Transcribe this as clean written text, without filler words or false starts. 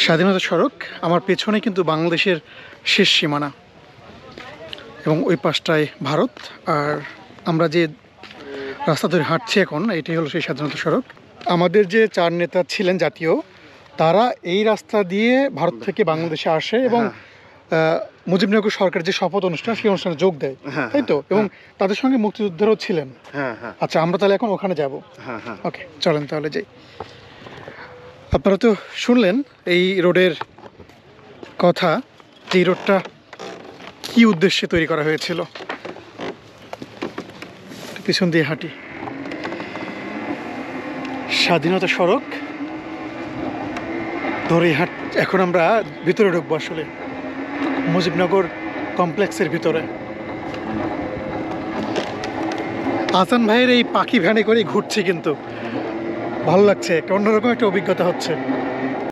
স্বাধীনতা সড়ক, আমার পেছনে কিন্তু বাংলাদেশের শেষ সীমানা এবং ওই পাশটায় ভারত। আর আমরা যে রাস্তা ধরে হাঁটছি এখন, এটাই হলো সেই স্বাধীনতা সড়ক। আমাদের যে চার নেতা ছিলেন জাতীয়, তারা এই রাস্তা দিয়ে ভারত থেকে বাংলাদেশে আসে এবং মুজিবনগর সরকারের যে শপথ অনুষ্ঠান, সেই অনুষ্ঠানে যোগ দেয়, তাই তো? এবং তাদের সঙ্গে মুক্তিযোদ্ধারাও ছিলেন। আচ্ছা, আমরা তাহলে এখন ওখানে যাব। ওকে, চলেন তাহলে যাই। আপনারা তো শুনলেন এই রোডের কথা, যে এই রোডটা কি উদ্দেশ্যে তৈরি করা হয়েছিল। পিছন দিয়ে হাঁটি, স্বাধীনতা সড়ক ধরে এখন আমরা ভিতরে ঢুকবো, আসলে মুজিবনগর কমপ্লেক্সের ভিতরে। আসান ভাইয়ের এই পাখি ভ্যানে করে ঘুরছি, কিন্তু ভালো লাগছে, একটা অন্যরকম একটা অভিজ্ঞতা হচ্ছে।